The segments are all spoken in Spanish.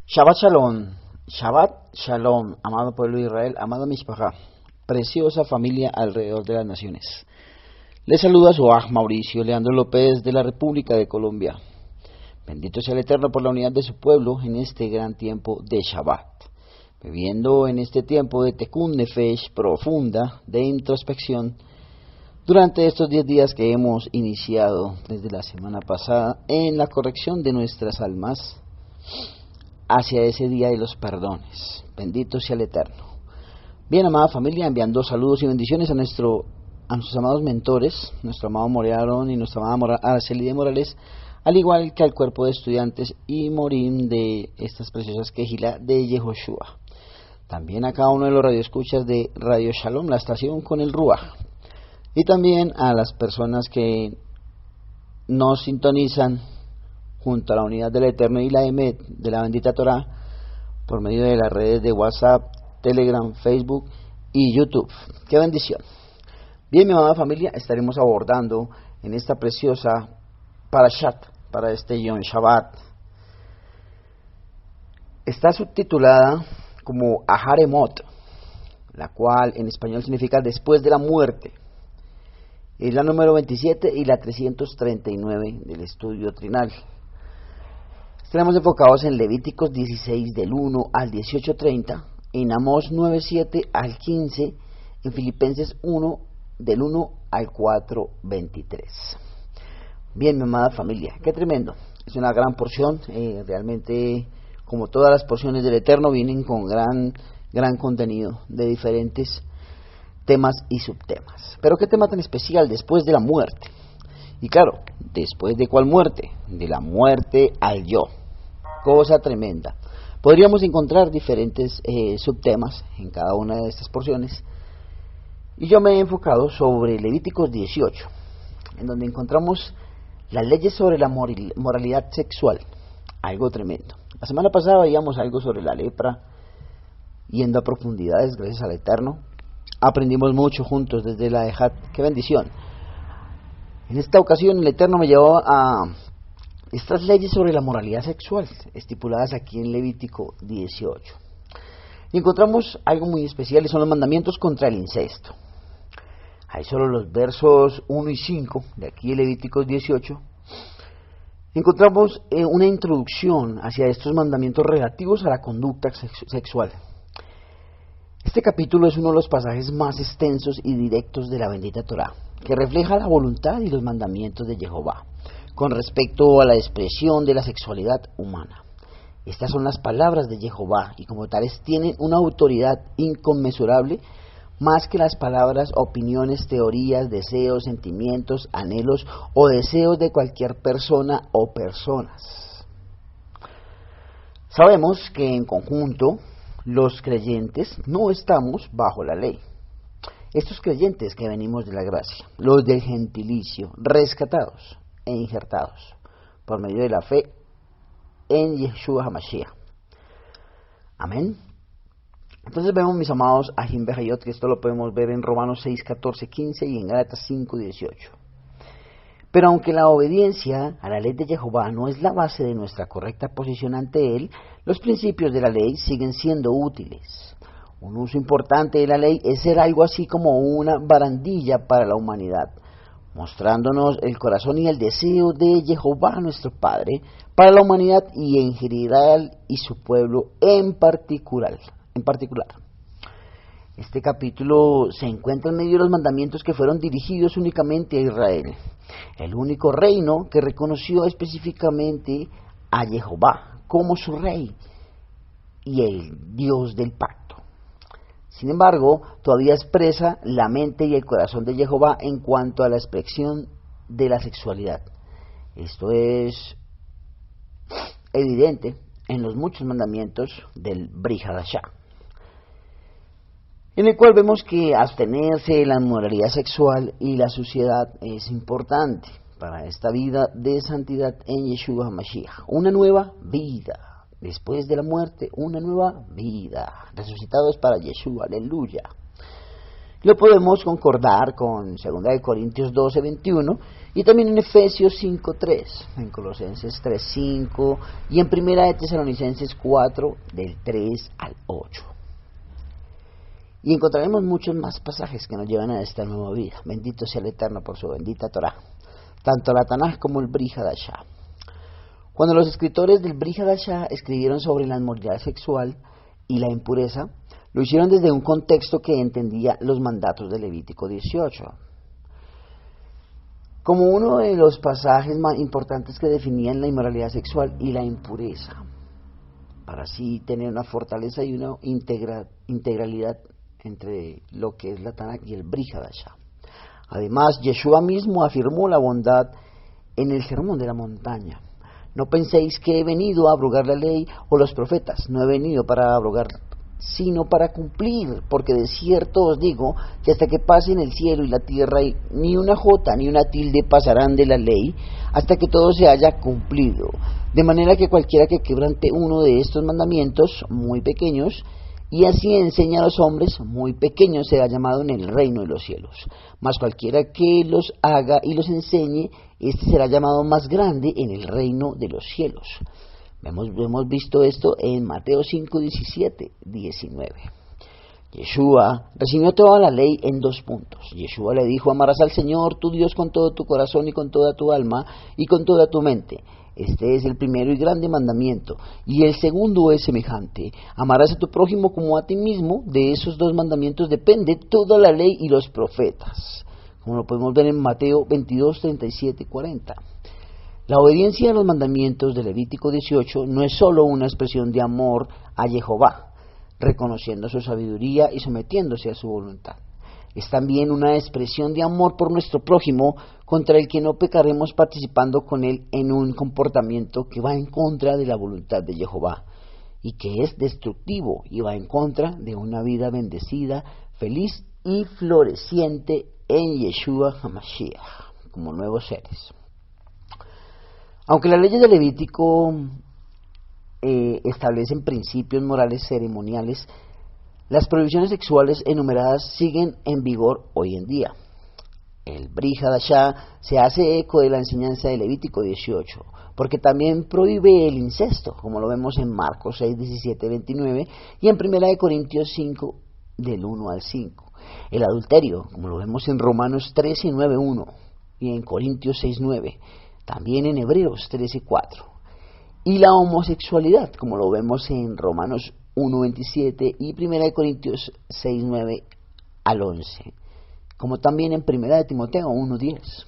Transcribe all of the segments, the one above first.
Shabbat Shalom, Shabbat Shalom, amado pueblo de Israel, amado Mishpachá, preciosa familia alrededor de las naciones. Les saluda su Mauricio Leandro López de la República de Colombia. Bendito sea el Eterno por la unidad de su pueblo en este gran tiempo de Shabbat. Viviendo en este tiempo de Tekun Nefesh profunda, de introspección, durante estos 10 días que hemos iniciado desde la semana pasada en la corrección de nuestras almas, hacia ese día de los perdones. Bendito sea el Eterno. Bien, amada familia, enviando saludos y bendiciones a nuestros amados mentores, nuestro amado Morearon y nuestra amada Araceli de Morales, al igual que al cuerpo de estudiantes y morim de estas preciosas quejilá de Yehoshua. También a cada uno de los radioescuchas de Radio Shalom, la estación con el Ruach. Y también a las personas que nos sintonizan junto a la unidad del Eterno y la Emet de la bendita Torah por medio de las redes de WhatsApp, Telegram, Facebook y YouTube. ¡Qué bendición! Bien, mi amada familia, estaremos abordando en esta preciosa Parashat, para este Yom Shabbat. Está subtitulada como Aharemot, la cual en español significa después de la muerte. Es la número 27 y la 339 del estudio trinal. Estaremos enfocados en Levíticos 16 del 1 al 18:30, en Amós 9:7 al 15, en Filipenses 1 del 1 al 4:23. Bien, mi amada familia, qué tremendo. Es una gran porción, realmente como todas las porciones del Eterno vienen con gran contenido de diferentes temas y subtemas. Pero qué tema tan especial, después de la muerte. Y claro, ¿después de cuál muerte? De la muerte al yo. Cosa tremenda. Podríamos encontrar diferentes subtemas en cada una de estas porciones. Y yo me he enfocado sobre Levíticos 18, en donde encontramos las leyes sobre la moralidad sexual. Algo tremendo. La semana pasada veíamos algo sobre la lepra, yendo a profundidades, gracias al Eterno. Aprendimos mucho juntos desde la Ejat. ¡Qué bendición! En esta ocasión el Eterno me llevó a estas leyes sobre la moralidad sexual, estipuladas aquí en Levítico 18. Y encontramos algo muy especial, y son los mandamientos contra el incesto. Hay solo los versos 1 y 5 de aquí en Levítico 18. Encontramos una introducción hacia estos mandamientos relativos a la conducta sexual. Este capítulo es uno de los pasajes más extensos y directos de la bendita Torah, que refleja la voluntad y los mandamientos de Jehová con respecto a la expresión de la sexualidad humana. Estas son las palabras de Jehová y como tales tienen una autoridad inconmensurable, más que las palabras, opiniones, teorías, deseos, sentimientos, anhelos o deseos de cualquier persona o personas. Sabemos que en conjunto los creyentes no estamos bajo la ley. Estos creyentes que venimos de la gracia, los del gentilicio, rescatados e injertados por medio de la fe en Yeshua HaMashiach. Amén. Entonces vemos, mis amados, Ajim Behayot, que esto lo podemos ver en Romanos 6, 14, 15 y en Gálatas 5, 18. Pero aunque la obediencia a la ley de Jehová no es la base de nuestra correcta posición ante Él, los principios de la ley siguen siendo útiles. Un uso importante de la ley es ser algo así como una barandilla para la humanidad, mostrándonos el corazón y el deseo de Jehová nuestro Padre para la humanidad y en general y su pueblo en particular. Este capítulo se encuentra en medio de los mandamientos que fueron dirigidos únicamente a Israel, el único reino que reconoció específicamente a Jehová como su rey y el Dios del pacto. Sin embargo, todavía expresa la mente y el corazón de Jehová en cuanto a la expresión de la sexualidad. Esto es evidente en los muchos mandamientos del Brit Hadashah, en el cual vemos que abstenerse de la inmoralidad sexual y la suciedad es importante para esta vida de santidad en Yeshua HaMashiach. Una nueva vida, después de la muerte, una nueva vida, resucitados para Yeshua, aleluya. Lo podemos concordar con 2 Corintios 12:21 y también en Efesios 5:3, en Colosenses 3:5 y en 1 Tesalonicenses 4 del 3 al 8. Y encontraremos muchos más pasajes que nos llevan a esta nueva vida. Bendito sea el Eterno por su bendita Torá, tanto la Tanaj como el Brit Hadashah. Cuando los escritores del Brit Hadashah escribieron sobre la inmoralidad sexual y la impureza, lo hicieron desde un contexto que entendía los mandatos de Levítico 18. Como uno de los pasajes más importantes que definían la inmoralidad sexual y la impureza, para así tener una fortaleza y una integralidad entre lo que es la Tanaj y el Brit Hadashah. Además, Yeshua mismo afirmó la bondad en el sermón de la montaña. No penséis que he venido a abrogar la ley o los profetas. No he venido para abrogar, sino para cumplir, porque de cierto os digo que hasta que pasen el cielo y la tierra ni una jota ni una tilde pasarán de la ley hasta que todo se haya cumplido. De manera que cualquiera que quebrante uno de estos mandamientos muy pequeños y así enseña a los hombres, muy pequeños será llamado en el reino de los cielos. Mas cualquiera que los haga y los enseñe, este será llamado más grande en el reino de los cielos. Hemos visto esto en Mateo 5, 17, 19. Yeshua resumió toda la ley en 2 puntos. Yeshua le dijo: amarás al Señor tu Dios con todo tu corazón y con toda tu alma y con toda tu mente. Este es el primero y grande mandamiento. Y el segundo es semejante: amarás a tu prójimo como a ti mismo. De esos 2 mandamientos depende toda la ley y los profetas, como lo podemos ver en Mateo 22, 37 y 40. La obediencia a los mandamientos de Levítico 18 no es solo una expresión de amor a Jehová, reconociendo su sabiduría y sometiéndose a su voluntad. Es también una expresión de amor por nuestro prójimo, contra el que no pecaremos participando con él en un comportamiento que va en contra de la voluntad de Jehová y que es destructivo y va en contra de una vida bendecida, feliz y floreciente en Yeshua HaMashiach, como nuevos seres. Aunque las leyes de Levítico establecen principios morales ceremoniales, las prohibiciones sexuales enumeradas siguen en vigor hoy en día. El Brit Hadashah se hace eco de la enseñanza de Levítico 18, porque también prohíbe el incesto, como lo vemos en Marcos 6, 17, 29 y en 1 Corintios 5, del 1 al 5. El adulterio, como lo vemos en Romanos 13, 9, 1 y en Corintios 6, 9. También en Hebreos 13:4, y la homosexualidad, como lo vemos en Romanos 1:27 y 1 Corintios 6:9 al 11, como también en 1 Timoteo 1:10.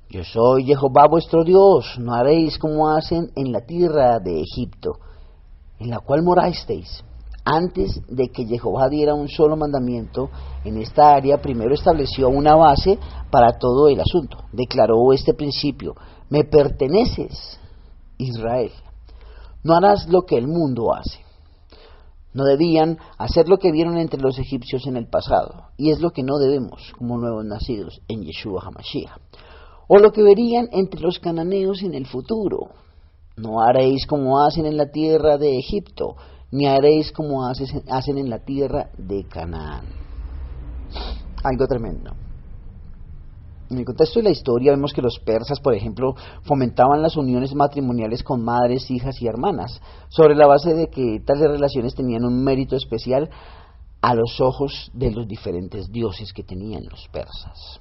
Yo soy Jehová vuestro Dios, no haréis como hacen en la tierra de Egipto, en la cual morasteis. Antes de que Jehová diera un solo mandamiento en esta área, primero estableció una base para todo el asunto. Declaró este principio: me perteneces, Israel. No harás lo que el mundo hace. No debían hacer lo que vieron entre los egipcios en el pasado, y es lo que no debemos como nuevos nacidos en Yeshua HaMashiach, o lo que verían entre los cananeos en el futuro. No haréis como hacen en la tierra de Egipto, ni haréis como hacen en la tierra de Canaán. Algo tremendo. En el contexto de la historia vemos que los persas, por ejemplo, fomentaban las uniones matrimoniales con madres, hijas y hermanas, sobre la base de que tales relaciones tenían un mérito especial a los ojos de los diferentes dioses que tenían los persas.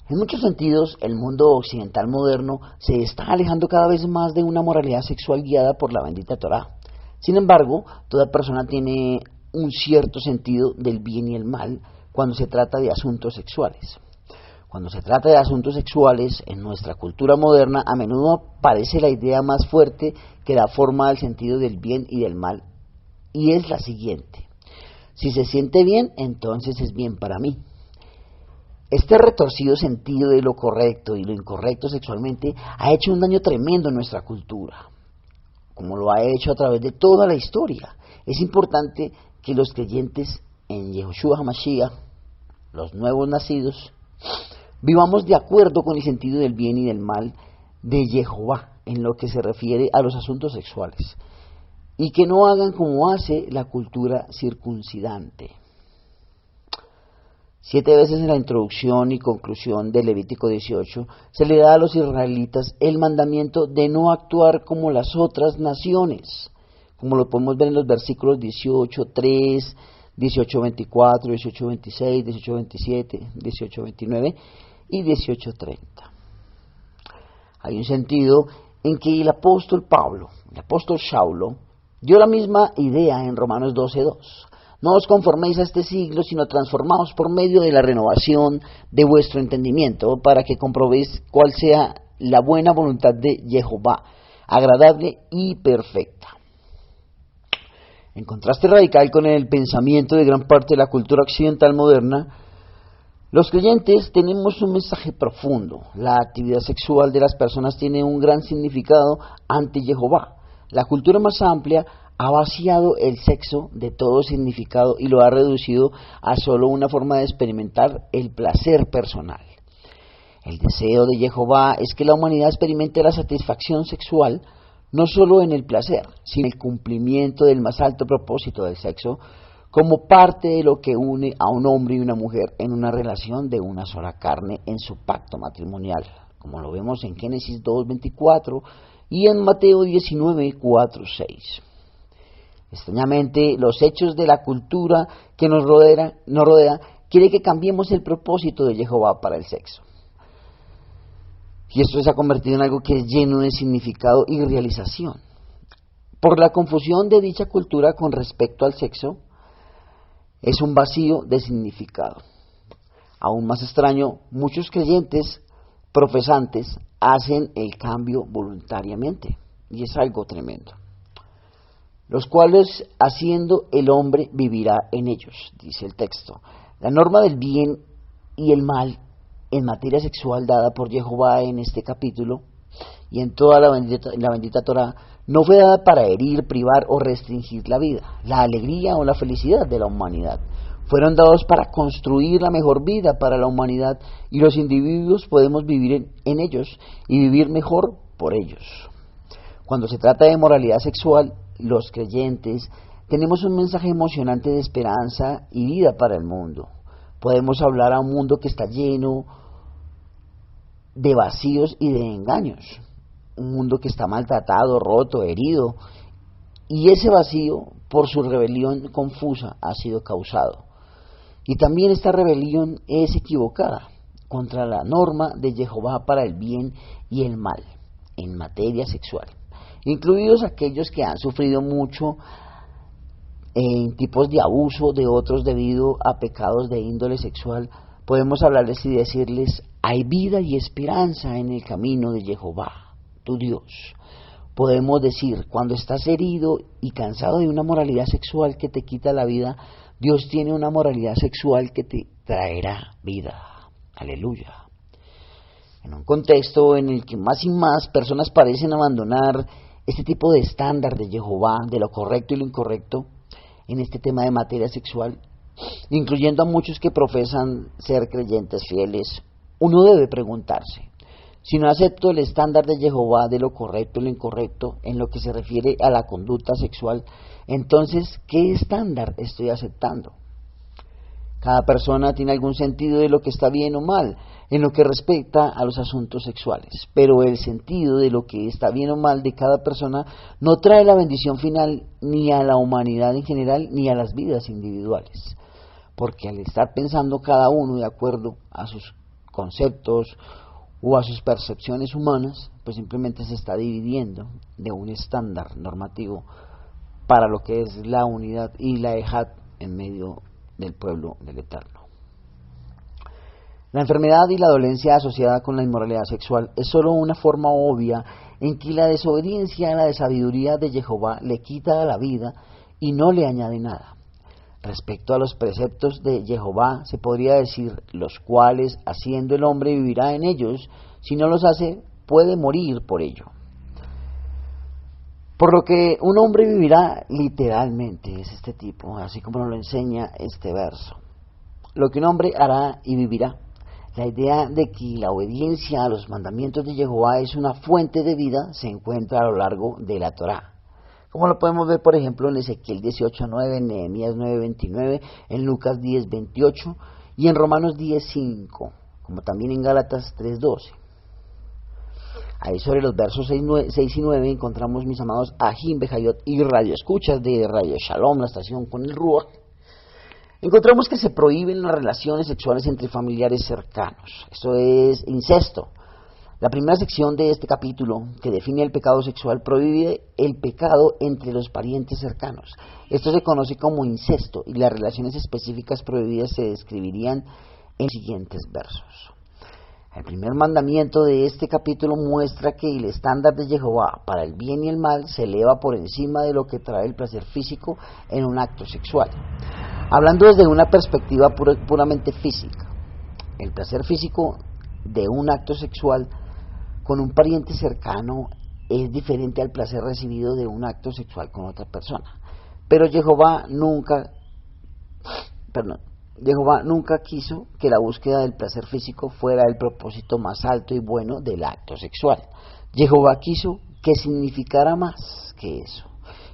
En muchos sentidos, el mundo occidental moderno se está alejando cada vez más de una moralidad sexual guiada por la bendita Torá. Sin embargo, toda persona tiene un cierto sentido del bien y el mal cuando se trata de asuntos sexuales. Cuando se trata de asuntos sexuales, en nuestra cultura moderna, a menudo aparece la idea más fuerte que da forma al sentido del bien y del mal, y es la siguiente: si se siente bien, entonces es bien para mí. Este retorcido sentido de lo correcto y lo incorrecto sexualmente ha hecho un daño tremendo en nuestra cultura, como lo ha hecho a través de toda la historia. Es importante que los creyentes en Yeshua HaMashiach, los nuevos nacidos, vivamos de acuerdo con el sentido del bien y del mal de Jehová en lo que se refiere a los asuntos sexuales, y que no hagan como hace la cultura circuncidante. 7 veces en la introducción y conclusión de Levítico 18 se le da a los israelitas el mandamiento de no actuar como las otras naciones, como lo podemos ver en los versículos 18:3, 18:24, 18:26, 18:27, 18:29 y 18:30. Hay un sentido en que el apóstol Pablo, el apóstol Saulo, dio la misma idea en Romanos 12:2. No os conforméis a este siglo, sino transformaos por medio de la renovación de vuestro entendimiento, para que comprobéis cuál sea la buena voluntad de Jehová, agradable y perfecta. En contraste radical con el pensamiento de gran parte de la cultura occidental moderna, los creyentes tenemos un mensaje profundo. La actividad sexual de las personas tiene un gran significado ante Jehová. La cultura más amplia ha vaciado el sexo de todo significado y lo ha reducido a solo una forma de experimentar el placer personal. El deseo de Jehová es que la humanidad experimente la satisfacción sexual no solo en el placer, sino en el cumplimiento del más alto propósito del sexo, como parte de lo que une a un hombre y una mujer en una relación de una sola carne en su pacto matrimonial, como lo vemos en Génesis 2:24 y en Mateo 19:4-6. Extrañamente, los hechos de la cultura que nos rodea quiere que cambiemos el propósito de Jehová para el sexo. Y esto se ha convertido en algo que es lleno de significado y realización. Por la confusión de dicha cultura con respecto al sexo, es un vacío de significado. Aún más extraño, muchos creyentes profesantes hacen el cambio voluntariamente, y es algo tremendo. Los cuales haciendo el hombre vivirá en ellos, dice el texto. La norma del bien y el mal en materia sexual dada por Jehová en este capítulo y en toda la bendita Torá no fue dada para herir, privar o restringir la vida, la alegría o la felicidad de la humanidad. Fueron dados para construir la mejor vida para la humanidad y los individuos podemos vivir en ellos y vivir mejor por ellos. Cuando se trata de moralidad sexual, los creyentes tenemos un mensaje emocionante de esperanza y vida para el mundo. Podemos hablar a un mundo que está lleno de vacíos y de engaños, un mundo que está maltratado, roto, herido, y ese vacío por su rebelión confusa ha sido causado. Y también esta rebelión es equivocada contra la norma de Jehová para el bien y el mal en materia sexual, incluidos aquellos que han sufrido mucho en tipos de abuso de otros debido a pecados de índole sexual. Podemos hablarles y decirles: hay vida y esperanza en el camino de Jehová, tu Dios. Podemos decir, cuando estás herido y cansado de una moralidad sexual que te quita la vida, Dios tiene una moralidad sexual que te traerá vida. Aleluya. En un contexto en el que más y más personas parecen abandonar este tipo de estándar de Jehová, de lo correcto y lo incorrecto, en este tema de materia sexual, incluyendo a muchos que profesan ser creyentes fieles, uno debe preguntarse: si no acepto el estándar de Jehová de lo correcto y lo incorrecto en lo que se refiere a la conducta sexual, entonces, ¿qué estándar estoy aceptando? Cada persona tiene algún sentido de lo que está bien o mal en lo que respecta a los asuntos sexuales, pero el sentido de lo que está bien o mal de cada persona no trae la bendición final ni a la humanidad en general ni a las vidas individuales, porque al estar pensando cada uno de acuerdo a sus conceptos o a sus percepciones humanas, pues simplemente se está dividiendo de un estándar normativo para lo que es la unidad y la ejad en medio del pueblo del Eterno. La enfermedad y la dolencia asociada con la inmoralidad sexual es solo una forma obvia en que la desobediencia a la sabiduría de Jehová le quita la vida y no le añade nada. Respecto a los preceptos de Jehová, se podría decir, los cuales haciendo el hombre vivirá en ellos, si no los hace, puede morir por ello. Por lo que un hombre vivirá literalmente, es este tipo, así como nos lo enseña este verso. Lo que un hombre hará y vivirá. La idea de que la obediencia a los mandamientos de Jehová es una fuente de vida se encuentra a lo largo de la Torá. Como lo podemos ver, por ejemplo, en Ezequiel 18:9, en Nehemías 9:29, en Lucas 10:28 y en Romanos 10:5, como también en Gálatas 3:12. Ahí sobre los versos 6 y 9 encontramos, mis amados, Ajim, Bejayot y Radio Escuchas de Radio Shalom, la estación con el Ruach. Encontramos que se prohíben las relaciones sexuales entre familiares cercanos. Esto es incesto. La primera sección de este capítulo, que define el pecado sexual, prohíbe el pecado entre los parientes cercanos. Esto se conoce como incesto y las relaciones específicas prohibidas se describirían en los siguientes versos. El primer mandamiento de este capítulo muestra que el estándar de Jehová para el bien y el mal se eleva por encima de lo que trae el placer físico en un acto sexual. Hablando desde una perspectiva puramente física, el placer físico de un acto sexual con un pariente cercano es diferente al placer recibido de un acto sexual con otra persona. Pero Jehová nunca quiso que la búsqueda del placer físico fuera el propósito más alto y bueno del acto sexual. Jehová quiso que significara más que eso,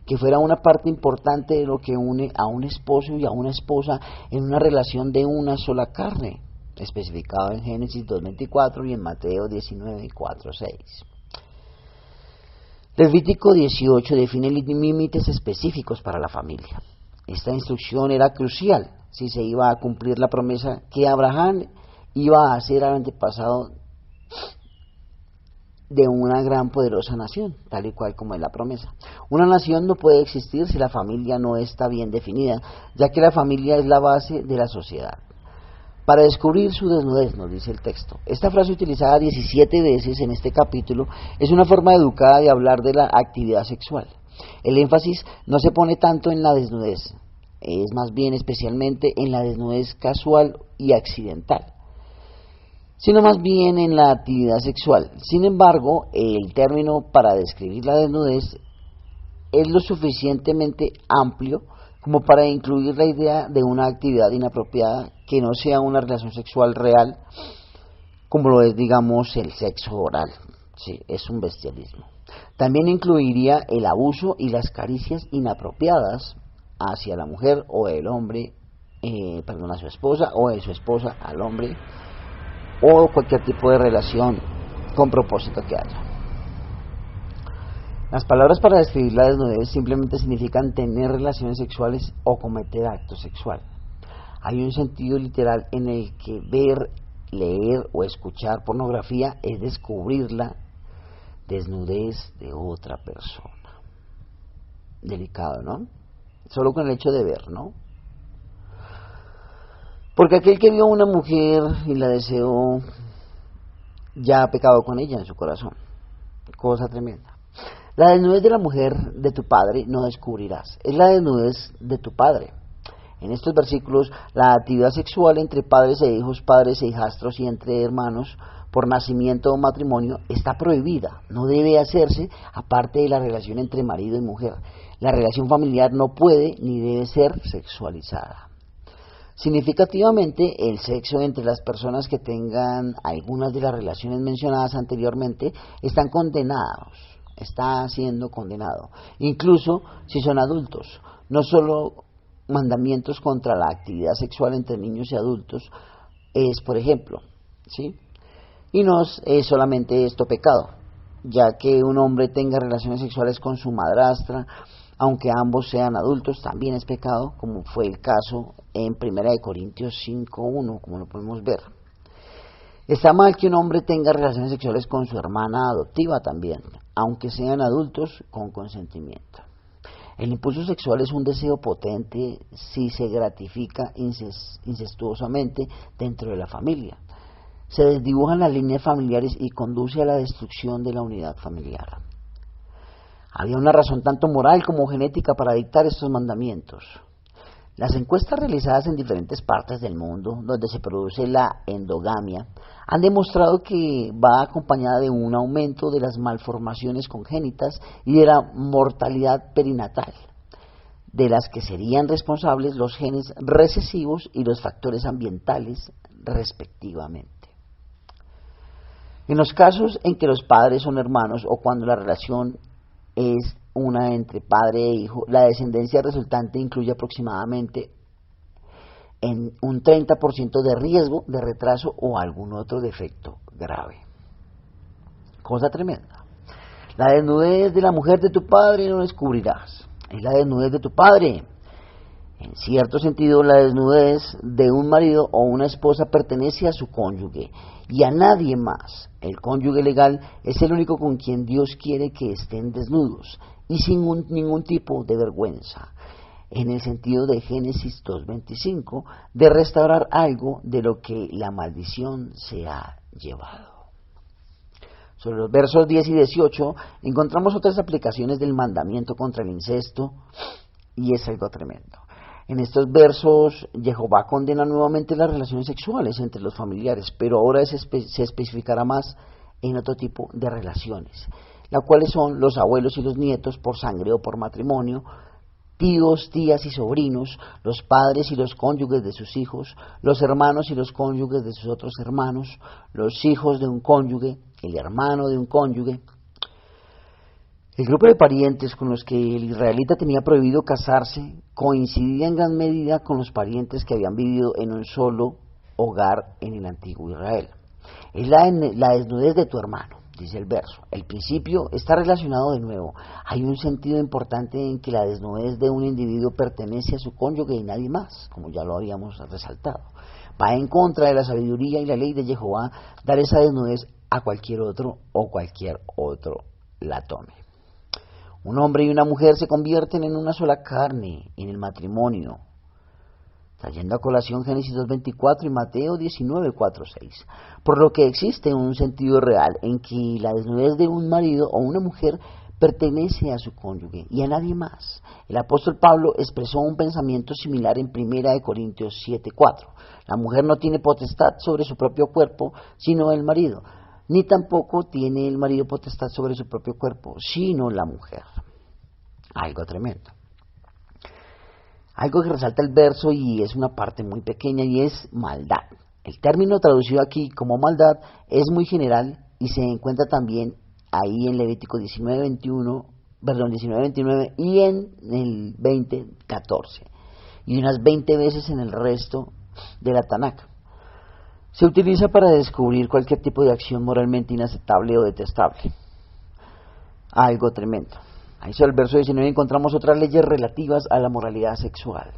que fuera una parte importante de lo que une a un esposo y a una esposa en una relación de una sola carne, especificado en Génesis 2:24 y en Mateo 19:4-6. Levítico 18 define límites específicos para la familia. Esta instrucción era crucial si se iba a cumplir la promesa que Abraham iba a ser el antepasado de una gran poderosa nación, tal y cual como es la promesa. Una nación no puede existir si la familia no está bien definida, ya que la familia es la base de la sociedad. Para descubrir su desnudez, nos dice el texto. Esta frase utilizada 17 veces en este capítulo es una forma educada de hablar de la actividad sexual. El énfasis no se pone tanto en la desnudez, es más bien especialmente en la desnudez casual y accidental, sino más bien en la actividad sexual. Sin embargo, el término para describir la desnudez es lo suficientemente amplio como para incluir la idea de una actividad inapropiada que no sea una relación sexual real, como lo es, digamos, el sexo oral. Sí, es un bestialismo. También incluiría el abuso y las caricias inapropiadas hacia la mujer o el hombre, a su esposa, o de su esposa al hombre, o cualquier tipo de relación con propósito que haya. Las palabras para describir la desnudez simplemente significan tener relaciones sexuales o cometer acto sexual. Hay un sentido literal en el que ver, leer o escuchar pornografía es descubrir la desnudez de otra persona. Delicado, ¿no? Solo con el hecho de ver, ¿no? Porque aquel que vio a una mujer y la deseó, ya ha pecado con ella en su corazón. Cosa tremenda. La desnudez de la mujer de tu padre no descubrirás, es la desnudez de tu padre. En estos versículos, la actividad sexual entre padres e hijos, padres e hijastros y entre hermanos por nacimiento o matrimonio está prohibida, no debe hacerse aparte de la relación entre marido y mujer. La relación familiar no puede ni debe ser sexualizada. Significativamente, el sexo entre las personas que tengan algunas de las relaciones mencionadas anteriormente está siendo condenado, incluso si son adultos. No solo mandamientos contra la actividad sexual entre niños y adultos es, por ejemplo, ¿sí? Y no es solamente esto pecado, ya que un hombre tenga relaciones sexuales con su madrastra, aunque ambos sean adultos, también es pecado, como fue el caso en 1 Corintios 5:1, como lo podemos ver. Está mal que un hombre tenga relaciones sexuales con su hermana adoptiva también, aunque sean adultos con consentimiento. El impulso sexual es un deseo potente si se gratifica incestuosamente dentro de la familia. Se desdibujan las líneas familiares y conduce a la destrucción de la unidad familiar. Había una razón tanto moral como genética para dictar estos mandamientos. Las encuestas realizadas en diferentes partes del mundo, donde se produce la endogamia, han demostrado que va acompañada de un aumento de las malformaciones congénitas y de la mortalidad perinatal, de las que serían responsables los genes recesivos y los factores ambientales, respectivamente. En los casos en que los padres son hermanos o cuando la relación es una entre padre e hijo, la descendencia resultante incluye aproximadamente en un 30% de riesgo de retraso o algún otro defecto grave. Cosa tremenda. La desnudez de la mujer de tu padre no descubrirás. Es la desnudez de tu padre. En cierto sentido, la desnudez de un marido o una esposa pertenece a su cónyuge y a nadie más. El cónyuge legal es el único con quien Dios quiere que estén desnudos y sin ningún tipo de vergüenza, en el sentido de Génesis 2:25, de restaurar algo de lo que la maldición se ha llevado. Sobre los versos 10 y 18 encontramos otras aplicaciones del mandamiento contra el incesto y es algo tremendo. En estos versos, Jehová condena nuevamente las relaciones sexuales entre los familiares, pero ahora se especificará más en otro tipo de relaciones, las cuales son los abuelos y los nietos por sangre o por matrimonio, tíos, tías y sobrinos, los padres y los cónyuges de sus hijos, los hermanos y los cónyuges de sus otros hermanos, los hijos de un cónyuge, el hermano de un cónyuge. El grupo de parientes con los que el israelita tenía prohibido casarse coincidía en gran medida con los parientes que habían vivido en un solo hogar en el antiguo Israel. Es la desnudez de tu hermano, dice el verso. El principio está relacionado de nuevo. Hay un sentido importante en que la desnudez de un individuo pertenece a su cónyuge y nadie más, como ya lo habíamos resaltado. Va en contra de la sabiduría y la ley de Jehová dar esa desnudez a cualquier otro o cualquier otro la tome. Un hombre y una mujer se convierten en una sola carne en el matrimonio, trayendo a colación Génesis 2:24 y Mateo 19:4-6, por lo que existe un sentido real en que la desnudez de un marido o una mujer pertenece a su cónyuge y a nadie más. El apóstol Pablo expresó un pensamiento similar en 1 Corintios 7:4. La mujer no tiene potestad sobre su propio cuerpo, sino el marido, ni tampoco tiene el marido potestad sobre su propio cuerpo, sino la mujer. Algo tremendo. Algo que resalta el verso y es una parte muy pequeña y es maldad. El término traducido aquí como maldad es muy general y se encuentra también ahí en Levítico 19:29 y en el 20:14 y unas 20 veces en el resto de la Tanakh. Se utiliza para descubrir cualquier tipo de acción moralmente inaceptable o detestable. Algo tremendo. Ahí sobre el verso 19 encontramos otras leyes relativas a la moralidad sexual,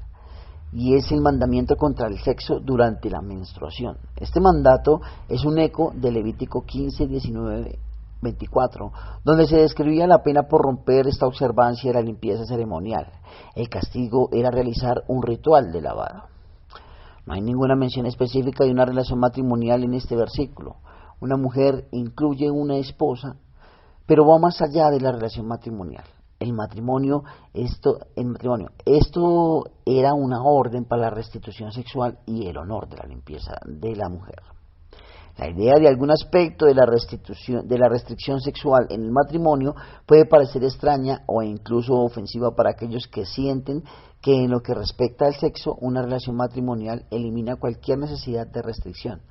y es el mandamiento contra el sexo durante la menstruación. Este mandato es un eco de Levítico 15:19-24, donde se describía la pena por romper esta observancia de la limpieza ceremonial. El castigo era realizar un ritual de lavado. No hay ninguna mención específica de una relación matrimonial en este versículo. Una mujer incluye una esposa, pero va más allá de la relación matrimonial. Esto era una orden para la restitución sexual y el honor de la limpieza de la mujer. La idea de algún aspecto de la restricción sexual en el matrimonio puede parecer extraña o incluso ofensiva para aquellos que sienten que en lo que respecta al sexo, una relación matrimonial elimina cualquier necesidad de restricción.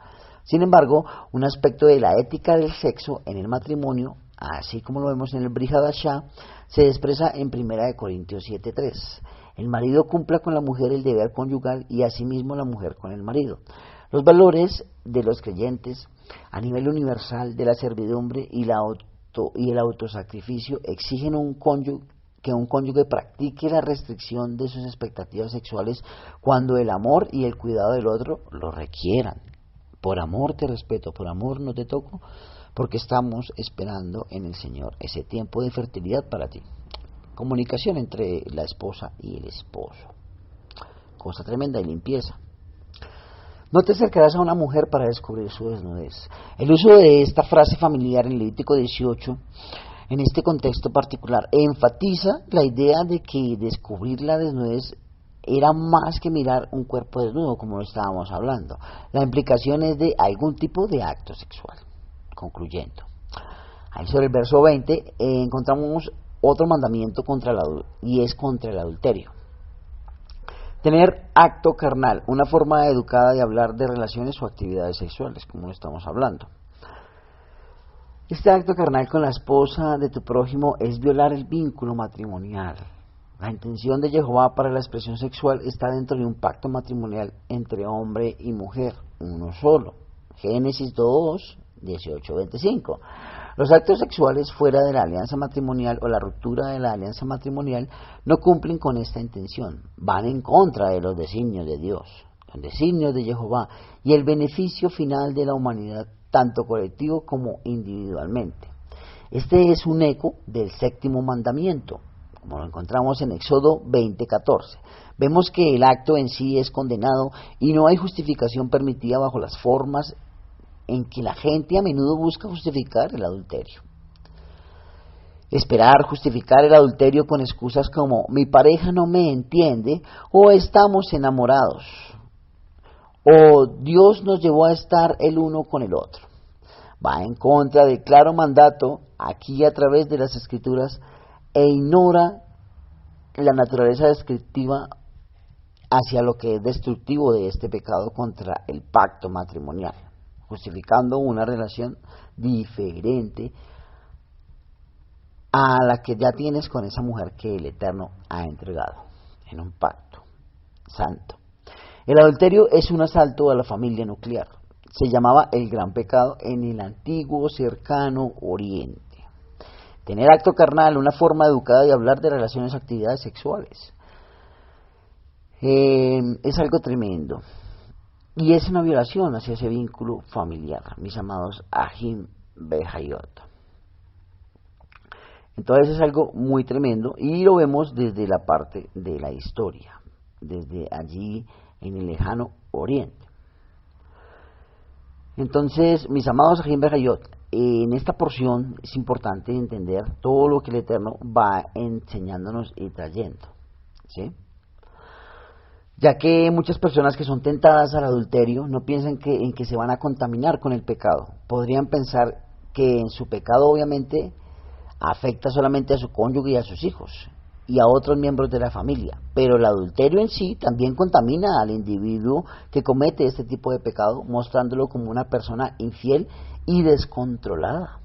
Sin embargo, un aspecto de la ética del sexo en el matrimonio, así como lo vemos en el Brit Hadashah, se expresa en 1 Corintios 7:3. El marido cumpla con la mujer el deber conyugal y asimismo la mujer con el marido. Los valores de los creyentes a nivel universal de la servidumbre y el autosacrificio exigen que un cónyuge practique la restricción de sus expectativas sexuales cuando el amor y el cuidado del otro lo requieran. Por amor te respeto, por amor no te toco, porque estamos esperando en el Señor ese tiempo de fertilidad para ti. Comunicación entre la esposa y el esposo. Cosa tremenda y limpieza. No te acercarás a una mujer para descubrir su desnudez. El uso de esta frase familiar en Levítico 18, en este contexto particular, enfatiza la idea de que descubrir la desnudez era más que mirar un cuerpo desnudo, como lo estábamos hablando. La implicación es de algún tipo de acto sexual. Concluyendo, ahí sobre el verso 20 encontramos otro mandamiento y es contra el adulterio. Tener acto carnal, una forma educada de hablar de relaciones o actividades sexuales, como estamos hablando. Este acto carnal con la esposa de tu prójimo es violar el vínculo matrimonial. La intención de Jehová para la expresión sexual está dentro de un pacto matrimonial entre hombre y mujer, uno solo. Génesis 2, 18-25. Los actos sexuales fuera de la alianza matrimonial o la ruptura de la alianza matrimonial no cumplen con esta intención, van en contra de los designios de Dios, los designios de Jehová y el beneficio final de la humanidad, tanto colectivo como individualmente. Este es un eco del séptimo mandamiento, como lo encontramos en Éxodo 20:14. Vemos que el acto en sí es condenado y no hay justificación permitida bajo las formas en que la gente a menudo busca justificar el adulterio. Esperar justificar el adulterio con excusas como mi pareja no me entiende, o estamos enamorados, o Dios nos llevó a estar el uno con el otro. Va en contra del claro mandato aquí a través de las Escrituras e ignora la naturaleza descriptiva hacia lo que es destructivo de este pecado contra el pacto matrimonial, justificando una relación diferente a la que ya tienes con esa mujer que el Eterno ha entregado en un pacto santo. El adulterio es un asalto a la familia nuclear. Se llamaba el gran pecado en el antiguo cercano Oriente. Tener acto carnal, una forma educada de hablar de relaciones, actividades sexuales, es algo tremendo. Y es una violación hacia ese vínculo familiar, mis amados Ahim Behayot. Entonces es algo muy tremendo y lo vemos desde la parte de la historia, desde allí en el lejano Oriente. Entonces, mis amados Ahim Behayot, en esta porción es importante entender todo lo que el Eterno va enseñándonos y trayendo, ¿sí? Ya que muchas personas que son tentadas al adulterio no piensan en que se van a contaminar con el pecado. Podrían pensar que en su pecado obviamente afecta solamente a su cónyuge y a sus hijos y a otros miembros de la familia, pero el adulterio en sí también contamina al individuo que comete este tipo de pecado, mostrándolo como una persona infiel y descontrolada.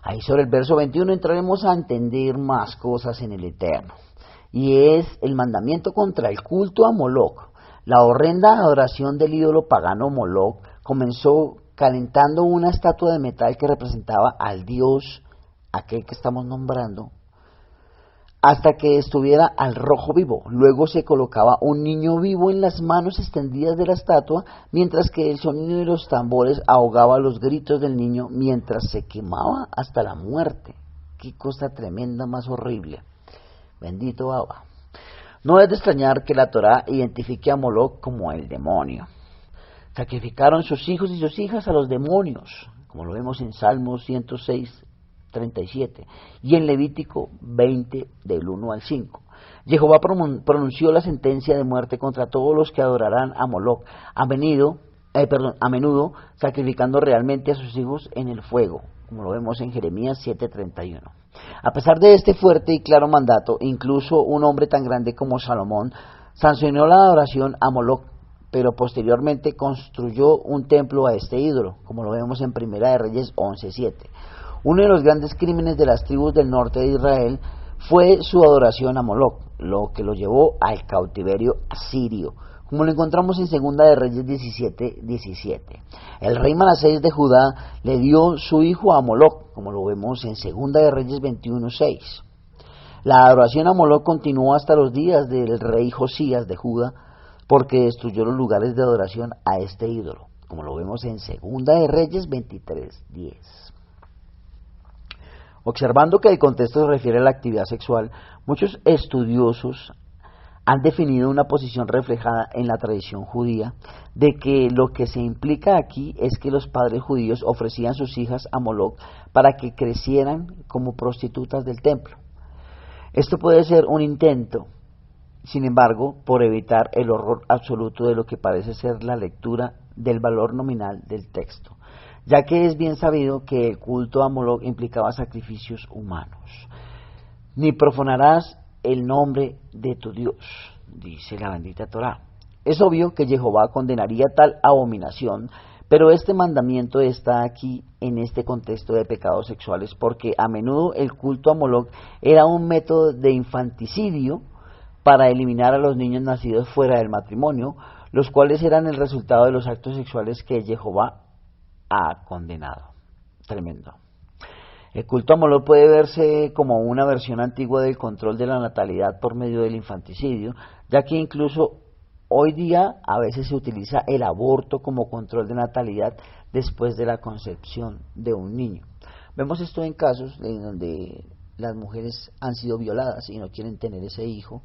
Ahí sobre el verso 21 entraremos a entender más cosas en el Eterno, y es el mandamiento contra el culto a Moloc. La horrenda adoración del ídolo pagano Moloc comenzó calentando una estatua de metal que representaba al dios, aquel que estamos nombrando, hasta que estuviera al rojo vivo. Luego se colocaba un niño vivo en las manos extendidas de la estatua, mientras que el sonido de los tambores ahogaba los gritos del niño mientras se quemaba hasta la muerte. Qué cosa tremenda, más horrible. Bendito Abba. No es de extrañar que la Torá identifique a Moloc como el demonio. Sacrificaron sus hijos y sus hijas a los demonios, como lo vemos en Salmos 106:37 y en Levítico 20 del 1 al 5. Jehová pronunció la sentencia de muerte contra todos los que adorarán a Moloc, a menudo sacrificando realmente a sus hijos en el fuego, como lo vemos en Jeremías 7:31. A pesar de este fuerte y claro mandato, incluso un hombre tan grande como Salomón sancionó la adoración a Moloc, pero posteriormente construyó un templo a este ídolo, como lo vemos en Primera de Reyes 11:7. Uno de los grandes crímenes de las tribus del norte de Israel fue su adoración a Moloc, lo que lo llevó al cautiverio asirio, como lo encontramos en Segunda de Reyes 17:17. El rey Manasés de Judá le dio su hijo a Moloc, como lo vemos en Segunda de Reyes 21:6. La adoración a Moloc continuó hasta los días del rey Josías de Judá, porque destruyó los lugares de adoración a este ídolo, como lo vemos en Segunda de Reyes 23:10. Observando que el contexto se refiere a la actividad sexual, muchos estudiosos han definido una posición reflejada en la tradición judía de que lo que se implica aquí es que los padres judíos ofrecían sus hijas a Moloc para que crecieran como prostitutas del templo. Esto puede ser un intento, sin embargo, por evitar el horror absoluto de lo que parece ser la lectura del valor nominal del texto, ya que es bien sabido que el culto a Moloc implicaba sacrificios humanos. Ni profanarás el nombre de tu Dios, dice la bendita Torá. Es obvio que Jehová condenaría tal abominación, Pero este mandamiento está aquí en este contexto de pecados sexuales porque a menudo el culto a Moloch era un método de infanticidio para eliminar a los niños nacidos fuera del matrimonio, los cuales eran el resultado de los actos sexuales que Jehová ha condenado. Tremendo. El culto a Moloch puede verse como una versión antigua del control de la natalidad por medio del infanticidio, ya que incluso hoy día a veces se utiliza el aborto como control de natalidad después de la concepción de un niño. Vemos esto en casos en donde las mujeres han sido violadas y no quieren tener ese hijo,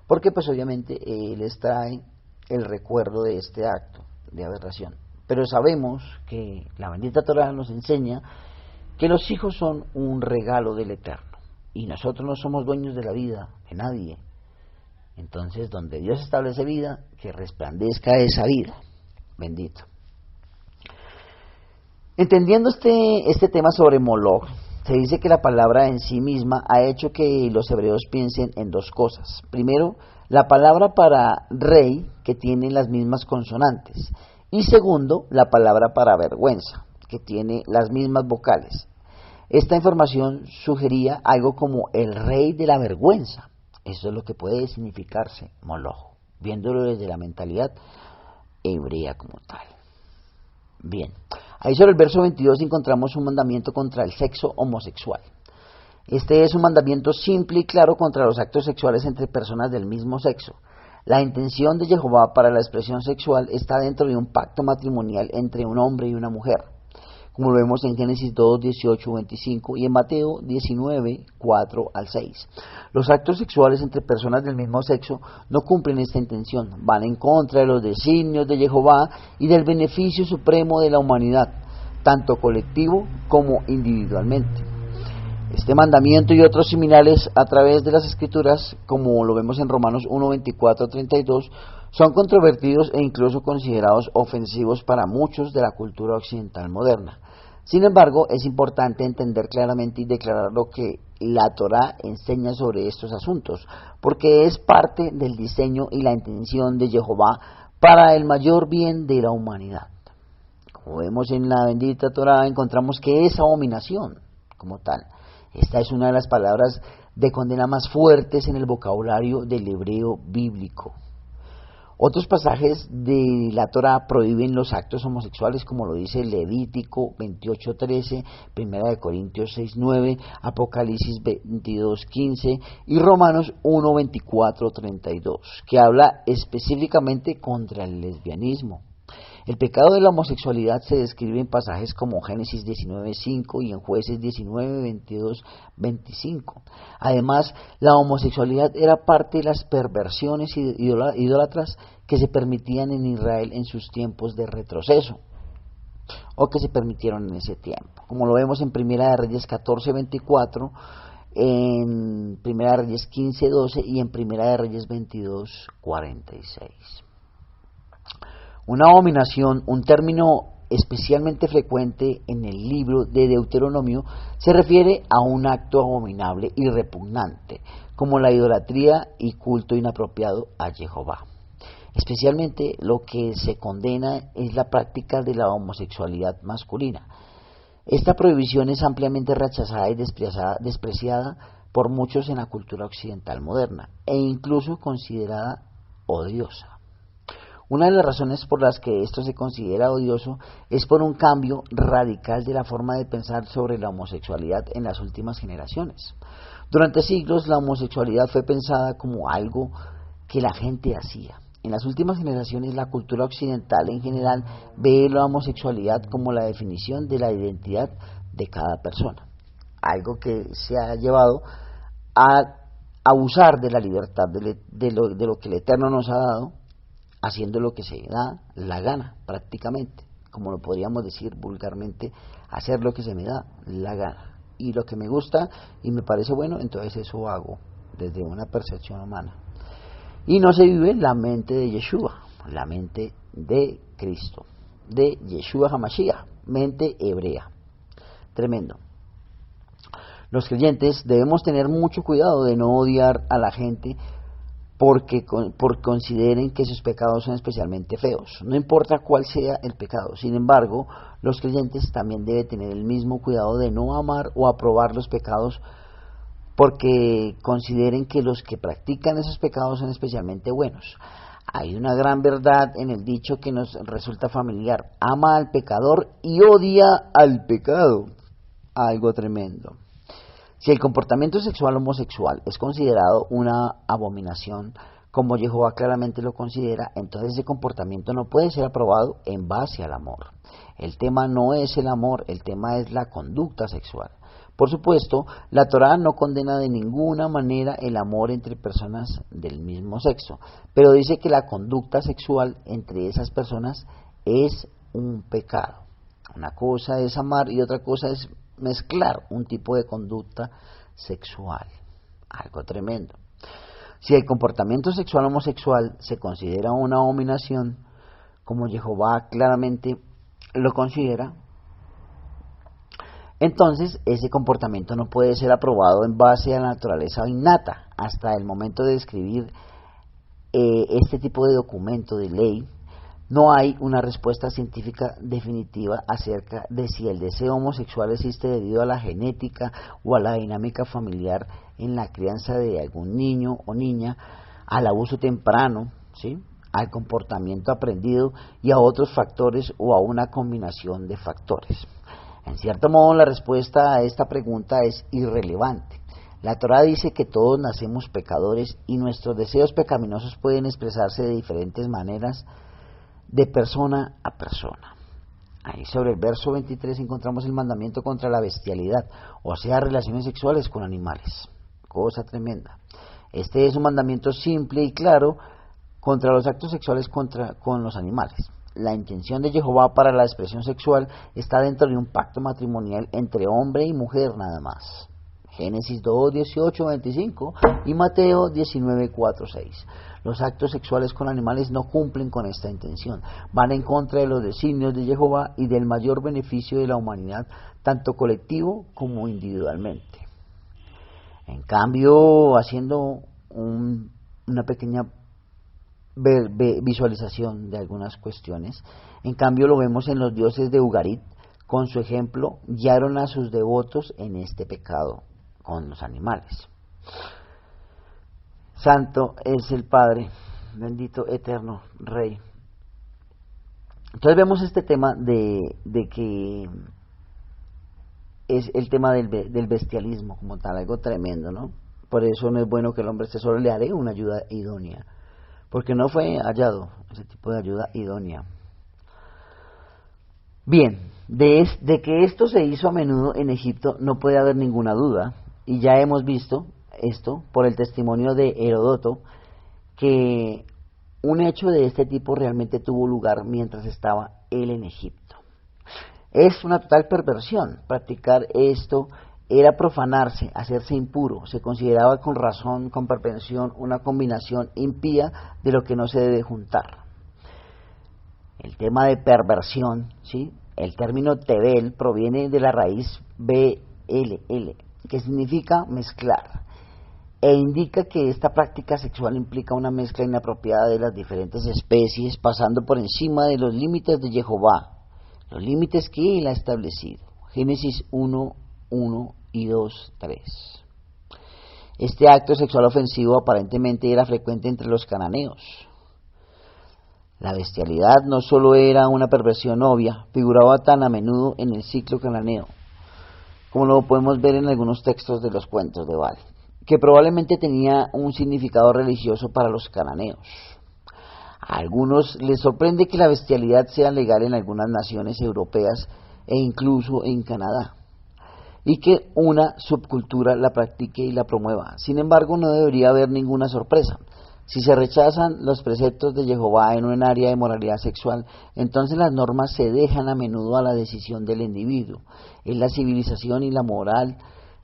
porque pues obviamente les trae el recuerdo de este acto de aberración. Pero sabemos que la bendita Torá nos enseña que los hijos son un regalo del Eterno y nosotros no somos dueños de la vida de nadie. Entonces, donde Dios establece vida, que resplandezca esa vida. Bendito. Entendiendo este tema sobre Moloch, se dice que la palabra en sí misma ha hecho que los hebreos piensen en dos cosas. Primero, la palabra para rey, que tiene las mismas consonantes. Y segundo, la palabra para vergüenza, que tiene las mismas vocales. Esta información sugería algo como el rey de la vergüenza. Eso es lo que puede significarse Moloch, viéndolo desde la mentalidad hebrea como tal. Bien, ahí sobre el verso 22 encontramos un mandamiento contra el sexo homosexual. Este es un mandamiento simple y claro contra los actos sexuales entre personas del mismo sexo. La intención de Jehová para la expresión sexual está dentro de un pacto matrimonial entre un hombre y una mujer, como lo vemos en Génesis 2, 18, 25 y en Mateo 19, 4 al 6. Los actos sexuales entre personas del mismo sexo no cumplen esta intención, van en contra de los designios de Jehová y del beneficio supremo de la humanidad, tanto colectivo como individualmente. Este mandamiento y otros similares a través de las Escrituras, como lo vemos en Romanos 1, 24, 32, son controvertidos e incluso considerados ofensivos para muchos de la cultura occidental moderna. Sin embargo, es importante entender claramente y declarar lo que la Torá enseña sobre estos asuntos, porque es parte del diseño y la intención de Jehová para el mayor bien de la humanidad. Como vemos en la bendita Torá, encontramos que es abominación como tal. Esta es una de las palabras de condena más fuertes en el vocabulario del hebreo bíblico. Otros pasajes de la Torá prohíben los actos homosexuales, como lo dice Levítico 28:13, 1 Corintios 6:9, Apocalipsis 22:15 y Romanos 1:24-32, que habla específicamente contra el lesbianismo. El pecado de la homosexualidad se describe en pasajes como Génesis 19:5 y en Jueces 19:22-25. Además, la homosexualidad era parte de las perversiones idólatras que se permitían en Israel en sus tiempos de retroceso, o que se permitieron en ese tiempo, como lo vemos en Primera de Reyes 14:24, en Primera de Reyes 15:12 y en Primera de Reyes 22:46. Una abominación, un término especialmente frecuente en el libro de Deuteronomio, se refiere a un acto abominable y repugnante, como la idolatría y culto inapropiado a Jehová. Especialmente lo que se condena es la práctica de la homosexualidad masculina. Esta prohibición es ampliamente rechazada y despreciada por muchos en la cultura occidental moderna, e incluso considerada odiosa. Una de las razones por las que esto se considera odioso es por un cambio radical de la forma de pensar sobre la homosexualidad en las últimas generaciones. Durante siglos la homosexualidad fue pensada como algo que la gente hacía. En las últimas generaciones la cultura occidental en general ve la homosexualidad como la definición de la identidad de cada persona. Algo que se ha llevado a abusar de la libertad de lo que el Eterno nos ha dado, haciendo lo que se da la gana, prácticamente, como lo podríamos decir vulgarmente, hacer lo que se me da la gana. Y lo que me gusta y me parece bueno, entonces eso hago, desde una percepción humana. Y no se vive la mente de Yeshua, la mente de Cristo, de Yeshua HaMashiach, mente hebrea. Tremendo. Los creyentes debemos tener mucho cuidado de no odiar a la gente por consideren que sus pecados son especialmente feos. No importa cuál sea el pecado. Sin embargo, los creyentes también deben tener el mismo cuidado de no amar o aprobar los pecados porque consideren que los que practican esos pecados son especialmente buenos. Hay una gran verdad en el dicho que nos resulta familiar: ama al pecador y odia al pecado. Algo tremendo. Si el comportamiento sexual homosexual es considerado una abominación, como Jehová claramente lo considera, entonces ese comportamiento no puede ser aprobado en base al amor. El tema no es el amor, el tema es la conducta sexual. Por supuesto, la Torá no condena de ninguna manera el amor entre personas del mismo sexo, pero dice que la conducta sexual entre esas personas es un pecado. Una cosa es amar y otra cosa es mezclar un tipo de conducta sexual. Algo tremendo. Si el comportamiento sexual homosexual se considera una abominación, como Jehová claramente lo considera, entonces ese comportamiento no puede ser aprobado en base a la naturaleza innata. Hasta el momento de escribir este tipo de documento de ley, no hay una respuesta científica definitiva acerca de si el deseo homosexual existe debido a la genética o a la dinámica familiar en la crianza de algún niño o niña, al abuso temprano, ¿sí?, al comportamiento aprendido y a otros factores o a una combinación de factores. En cierto modo, la respuesta a esta pregunta es irrelevante. La Torá dice que todos nacemos pecadores y nuestros deseos pecaminosos pueden expresarse de diferentes maneras de persona a persona. Ahí sobre el verso 23 encontramos el mandamiento contra la bestialidad, o sea, relaciones sexuales con animales. Cosa tremenda. Este es un mandamiento simple y claro contra los actos sexuales con los animales. La intención de Jehová para la expresión sexual está dentro de un pacto matrimonial entre hombre y mujer nada más. Génesis 2, 18, 25 y Mateo 19, 4, 6. Los actos sexuales con animales no cumplen con esta intención. Van en contra de los designios de Jehová y del mayor beneficio de la humanidad, tanto colectivo como individualmente. En cambio, haciendo una pequeña visualización de algunas cuestiones, en cambio lo vemos en los dioses de Ugarit. Con su ejemplo, guiaron a sus devotos en este pecado con los animales. Santo es el Padre, bendito eterno Rey. Entonces vemos este tema de que es el tema del bestialismo como tal, algo tremendo, ¿no? Por eso no es bueno que el hombre esté solo, le haré una ayuda idónea, porque no fue hallado ese tipo de ayuda idónea. Bien, de que esto se hizo a menudo en Egipto no puede haber ninguna duda, y ya hemos visto esto por el testimonio de Heródoto, que un hecho de este tipo realmente tuvo lugar mientras estaba él en Egipto. Es una total perversión. Practicar esto era profanarse, hacerse impuro. Se consideraba con razón, con perversión, una combinación impía de lo que no se debe juntar. El tema de perversión, ¿sí? El término tebel proviene de la raíz BLL, que significa mezclar, e indica que esta práctica sexual implica una mezcla inapropiada de las diferentes especies, pasando por encima de los límites de Jehová, los límites que él ha establecido. Génesis 1, 1 y 2, 3. Este acto sexual ofensivo aparentemente era frecuente entre los cananeos. La bestialidad no solo era una perversión obvia, figuraba tan a menudo en el ciclo cananeo, como lo podemos ver en algunos textos de los cuentos de Baal, que probablemente tenía un significado religioso para los cananeos. A algunos les sorprende que la bestialidad sea legal en algunas naciones europeas e incluso en Canadá, y que una subcultura la practique y la promueva. Sin embargo, no debería haber ninguna sorpresa. Si se rechazan los preceptos de Jehová en un área de moralidad sexual, entonces las normas se dejan a menudo a la decisión del individuo. Es la civilización y la moral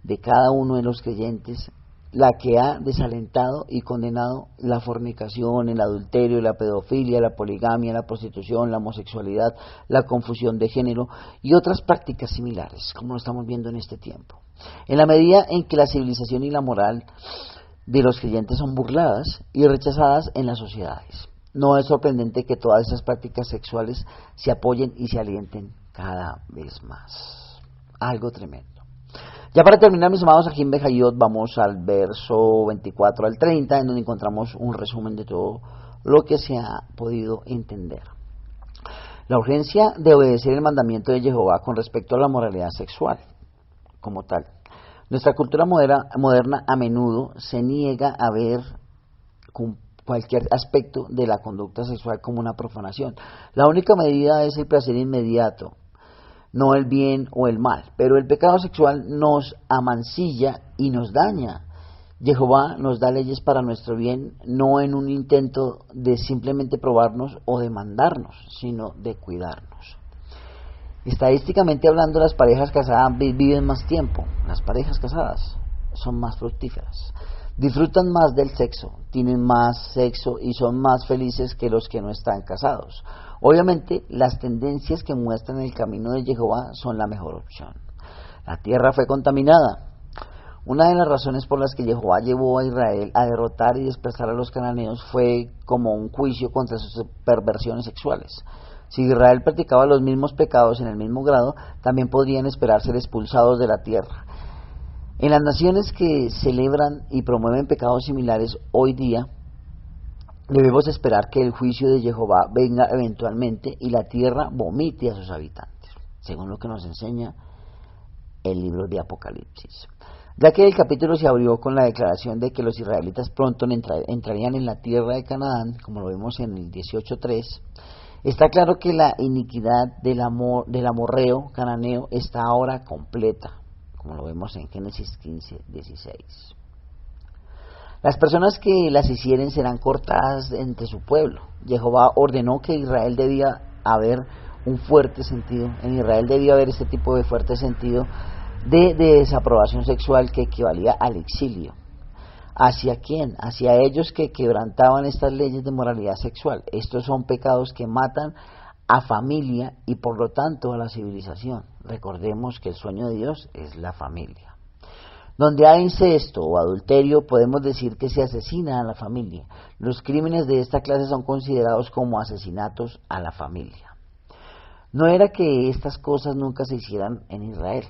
de cada uno de los creyentes la que ha desalentado y condenado la fornicación, el adulterio, la pedofilia, la poligamia, la prostitución, la homosexualidad, la confusión de género y otras prácticas similares, como lo estamos viendo en este tiempo. En la medida en que la civilización y la moral de los creyentes son burladas y rechazadas en las sociedades. No es sorprendente que todas esas prácticas sexuales se apoyen y se alienten cada vez más. Algo tremendo. Ya para terminar, mis amados, aquí en Bejayot vamos al verso 24 al 30, en donde encontramos un resumen de todo lo que se ha podido entender. La urgencia de obedecer el mandamiento de Jehová con respecto a la moralidad sexual, como tal. Nuestra cultura moderna a menudo se niega a ver cualquier aspecto de la conducta sexual como una profanación. La única medida es el placer inmediato, no el bien o el mal, pero el pecado sexual nos amancilla y nos daña. Jehová nos da leyes para nuestro bien, no en un intento de simplemente probarnos o demandarnos, sino de cuidarnos. Estadísticamente hablando, las parejas casadas viven más tiempo. Las parejas casadas son más fructíferas, disfrutan más del sexo, tienen más sexo y son más felices que los que no están casados. Obviamente, las tendencias que muestran el camino de Jehová son la mejor opción. La tierra fue contaminada. Una de las razones por las que Jehová llevó a Israel a derrotar y desplazar a los cananeos fue como un juicio contra sus perversiones sexuales. Si Israel practicaba los mismos pecados en el mismo grado, también podrían esperar ser expulsados de la tierra. En las naciones que celebran y promueven pecados similares hoy día, debemos esperar que el juicio de Jehová venga eventualmente y la tierra vomite a sus habitantes, según lo que nos enseña el libro de Apocalipsis. Ya que el capítulo se abrió con la declaración de que los israelitas pronto entrarían en la tierra de Canaán, como lo vemos en el 18:3, está claro que la iniquidad del amorreo cananeo está ahora completa, como lo vemos en Génesis 15:16. Las personas que las hicieren serán cortadas entre su pueblo. Jehová ordenó que Israel debía haber un fuerte sentido, en Israel debía haber este tipo de fuerte sentido de desaprobación sexual que equivalía al exilio. ¿Hacia quién? Hacia ellos que quebrantaban estas leyes de moralidad sexual. Estos son pecados que matan a familia y por lo tanto a la civilización. Recordemos que el sueño de Dios es la familia. Donde hay incesto o adulterio, podemos decir que se asesina a la familia. Los crímenes de esta clase son considerados como asesinatos a la familia. No era que estas cosas nunca se hicieran en Israel.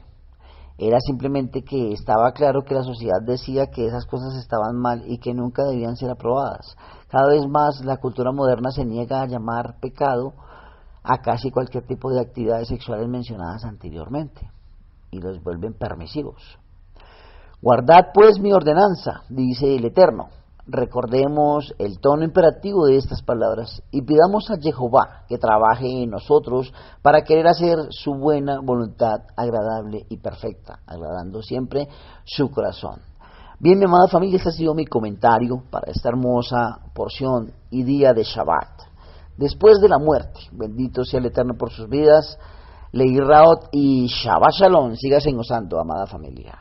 Era simplemente que estaba claro que la sociedad decía que esas cosas estaban mal y que nunca debían ser aprobadas. Cada vez más la cultura moderna se niega a llamar pecado a casi cualquier tipo de actividades sexuales mencionadas anteriormente y los vuelven permisivos. Guardad pues mi ordenanza, dice el Eterno. Recordemos el tono imperativo de estas palabras y pidamos a Jehová que trabaje en nosotros para querer hacer su buena voluntad agradable y perfecta, agradando siempre su corazón. Bien, mi amada familia, este ha sido mi comentario para esta hermosa porción y día de Shabbat. Después de la muerte, bendito sea el Eterno por sus vidas, Leí Raot y Shabbat Shalom, sígase gozando, amada familia.